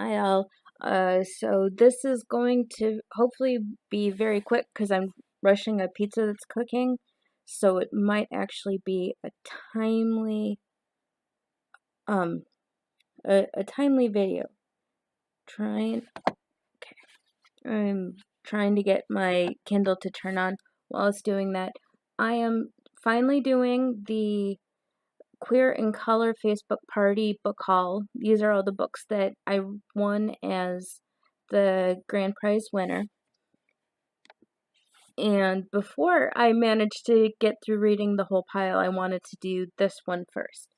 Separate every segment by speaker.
Speaker 1: Hi all. So this is going to hopefully be very quick because I'm rushing a pizza that's cooking, so it might actually be a timely a timely video. Trying I'm trying to get my Kindle to turn on. While it's doing that, I am finally doing the Queer in Color Facebook Party book haul. These are all the books that I won as the grand prize winner. And before I managed to get through reading the whole pile, I wanted to do this one first.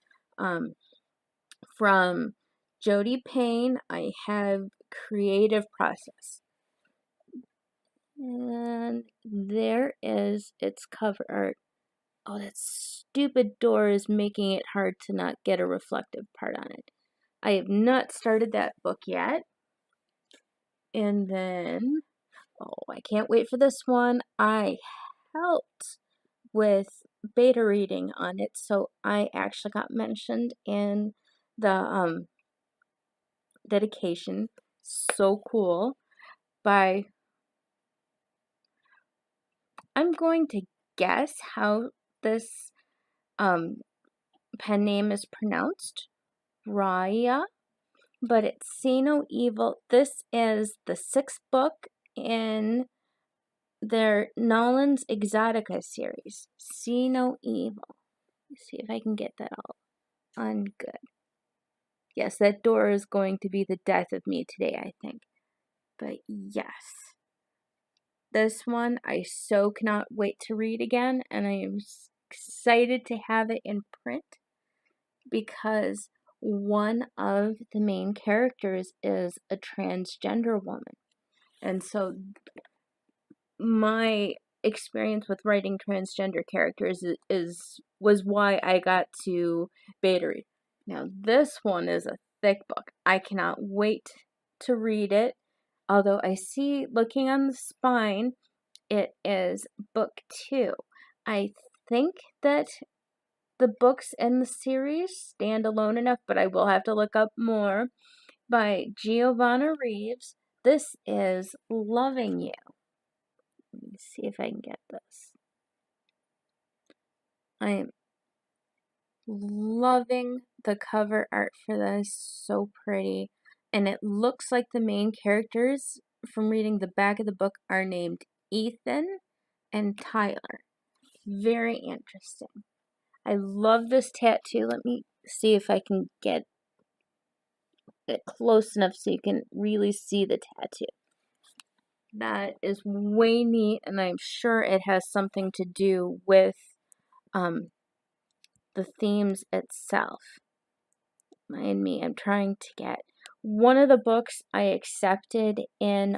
Speaker 1: From Jody Payne, I have Creative Process. And there is its cover art. Oh, that stupid door is making it hard to not get a reflective part on it. I have not started that book yet. And then, oh, I can't wait for this one. I helped with beta reading on it, so I actually got mentioned in the dedication. So cool. By, I'm going to guess how this pen name is pronounced. Raya, but it's See No Evil. This is the 6th book in their Nolan's Exotica series. See No Evil. Let's see if I can get that all on good. Yes, that door is going to be the death of me today, I think. But yes, this one I so cannot wait to read again, and I am excited to have it in print because one of the main characters is a transgender woman. And so my experience with writing transgender characters was why I got to beta read. Now this one is a thick book. I cannot wait to read it. Although I see, looking on the spine, it is book 2. I think that the books in the series stand alone enough, but I will have to look up more. By Giovanna Reeves. This is Loving You. Let me see if I can get this. I am loving the cover art for this. So pretty. And it looks like the main characters from reading the back of the book are named Ethan and Tyler. Very interesting. I love this tattoo. Let me see if I can get it close enough so you can really see the tattoo. That is way neat, and I'm sure it has something to do with the themes itself. Mind me, I'm trying to get one of the books I accepted in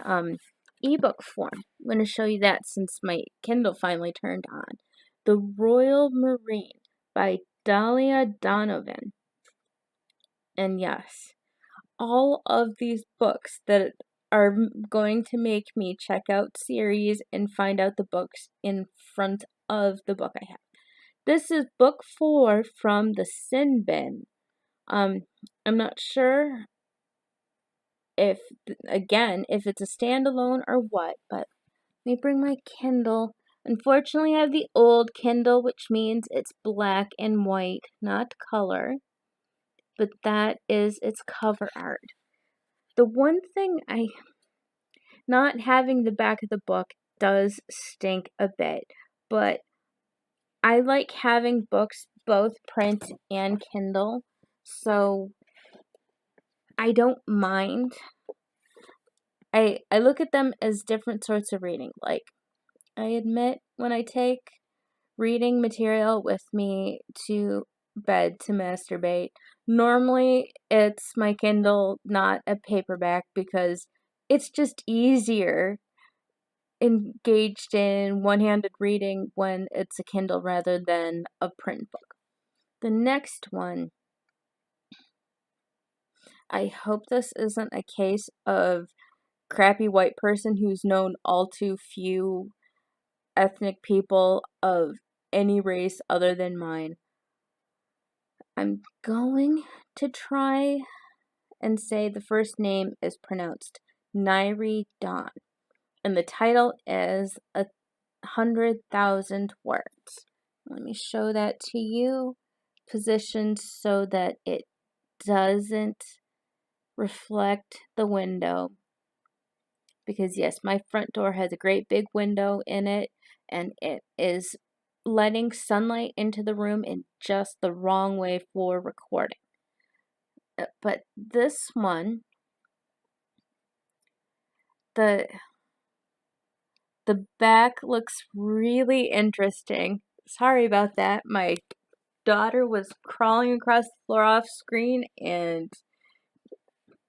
Speaker 1: ebook form. I'm going to show you that since my Kindle finally turned on. The Royal Marine by Dahlia Donovan. And yes, all of these books that are going to make me check out series and find out the books in front of the book I have. This is book 4 from the Sin Bin. I'm not sure if it's a standalone or what, but let me bring my Kindle. Unfortunately, I have the old Kindle, which means it's black and white, not color. But that is its cover art. The one thing not having the back of the book does stink a bit, but I like having books both print and Kindle, so I don't mind. I look at them as different sorts of reading. Like, I admit when I take reading material with me to bed to masturbate, normally it's my Kindle, not a paperback, because it's just easier engaged in one-handed reading when it's a Kindle rather than a print book. The next one, I hope this isn't a case of crappy white person who's known all too few ethnic people of any race other than mine. I'm going to try and say the first name is pronounced Nairi Dawn. And the title is 100,000 words. Let me show that to you, positioned so that it doesn't reflect the window. Because yes, my front door has a great big window in it, and it is letting sunlight into the room in just the wrong way for recording. But this one, the back looks really interesting. Sorry about that. My daughter was crawling across the floor off screen and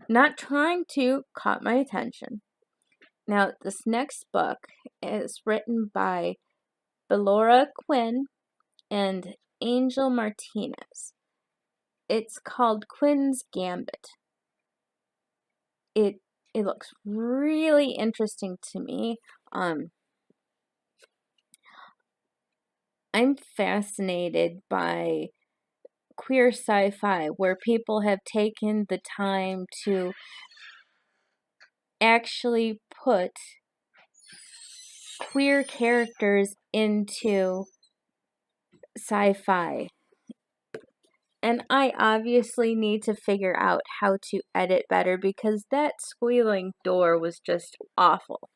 Speaker 1: not trying to caught my attention. Now, this next book is written by Belora Quinn and Angel Martinez. It's called Quinn's Gambit. It looks really interesting to me. I'm fascinated by queer sci-fi where people have taken the time to actually put queer characters into sci-fi. And I obviously need to figure out how to edit better because that squealing door was just awful.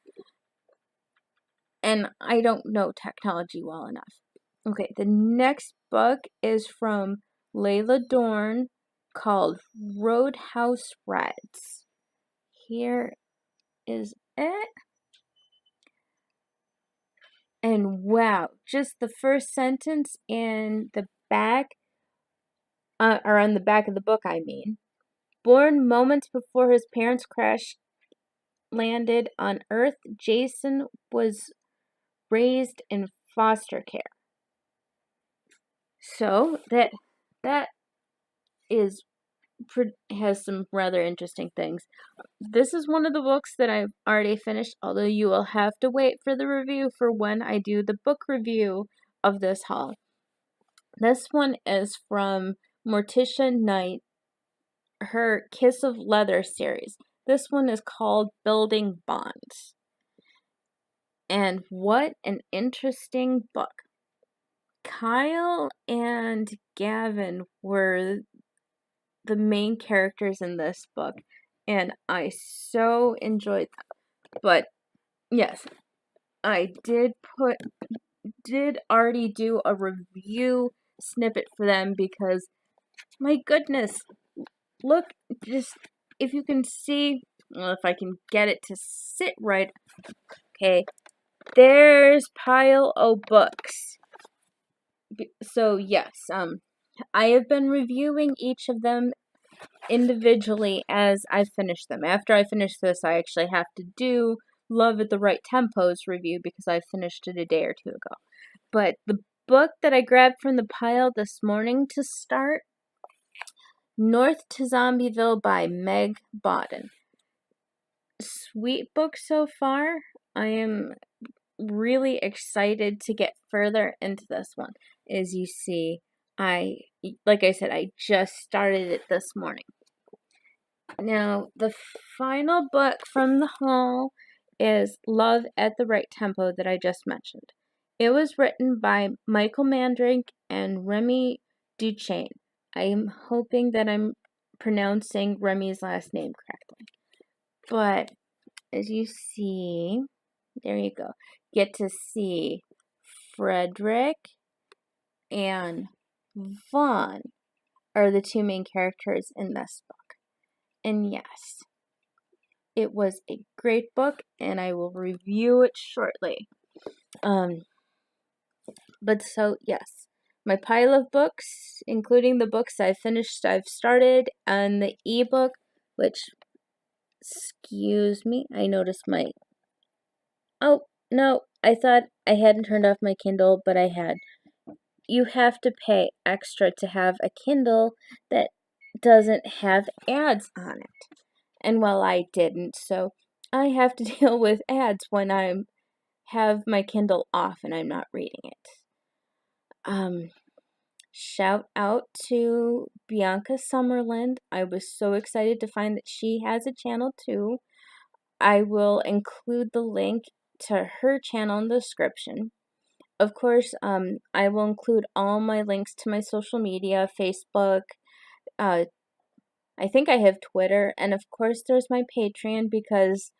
Speaker 1: And I don't know technology well enough. Okay, the next book is from Layla Dorn called Roadhouse Reds. Here is it. And wow, just the first sentence in the back, or on the back of the book, I mean. Born moments before his parents' crash landed on Earth, Jason was raised in foster care. So that is has some rather interesting things. This is one of the books that I've already finished, although you will have to wait for the review for when I do the book review of this haul. This one is from Morticia Knight, her Kiss of Leather series. This one is called Building Bonds. And what an interesting book. Kyle and Gavin were the main characters in this book, and I so enjoyed them. But yes, I did already do a review snippet for them because my goodness, look, just if you can see, well, if I can get it to sit right, okay, there's pile of books. So yes, I have been reviewing each of them individually as I finish them. After I finish this, I actually have to do Love at the Right Tempo's review because I finished it a day or two ago. But the book that I grabbed from the pile this morning to start, North to Zombieville by Meg Bodden. Sweet book so far. I am really excited to get further into this one. As you see, like I said, I just started it this morning. Now, the final book from the haul is Love at the Right Tempo that I just mentioned. It was written by Michael Mandrink and Remy Duchesne. I am hoping that I'm pronouncing Remy's last name correctly. But as you see, there you go. Get to see Frederick and Vaughn are the two main characters in this book. And yes, it was a great book, and I will review it shortly. But so, yes, my pile of books, including the books I've started, and the ebook, which, excuse me, I noticed oh, no, I thought I hadn't turned off my Kindle, but I had. You have to pay extra to have a Kindle that doesn't have ads on it. And well, I didn't, so I have to deal with ads when I have my Kindle off and I'm not reading it. Shout out to Bianca Summerland. I was so excited to find that she has a channel too. I will include the link to her channel in the description. Of course, I will include all my links to my social media, Facebook, I think I have Twitter, and of course there's my Patreon because,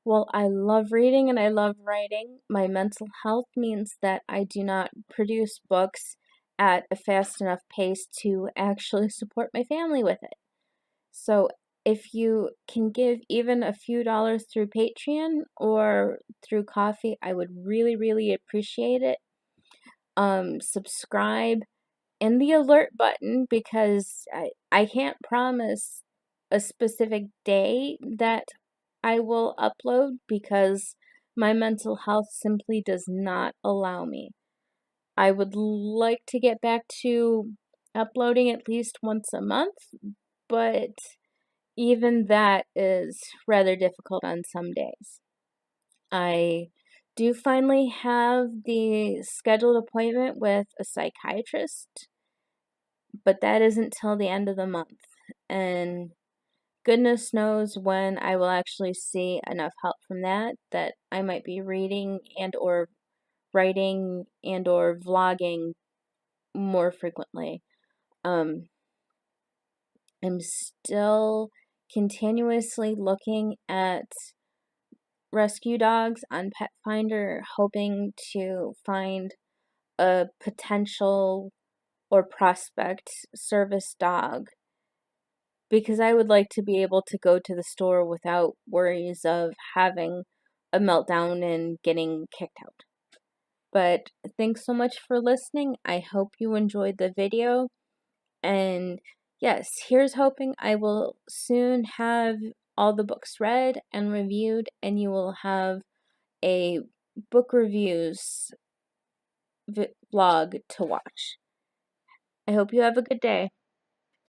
Speaker 1: well, I love reading and I love writing. My mental health means that I do not produce books at a fast enough pace to actually support my family with it. So if you can give even a few dollars through Patreon or through Coffee, I would really, really appreciate it. Subscribe and the alert button because I can't promise a specific day that I will upload because my mental health simply does not allow me. I would like to get back to uploading at least once a month, but even that is rather difficult on some days. I do finally have the scheduled appointment with a psychiatrist, but that isn't till the end of the month. And goodness knows when I will actually see enough help from that I might be reading and or writing and or vlogging more frequently. I'm still continuously looking at rescue dogs on Pet Finder, hoping to find a potential or prospect service dog because I would like to be able to go to the store without worries of having a meltdown and getting kicked out. But thanks so much for listening. I hope you enjoyed the video. And yes, here's hoping I will soon have all the books read and reviewed, and you will have a book reviews vlog to watch. I hope you have a good day.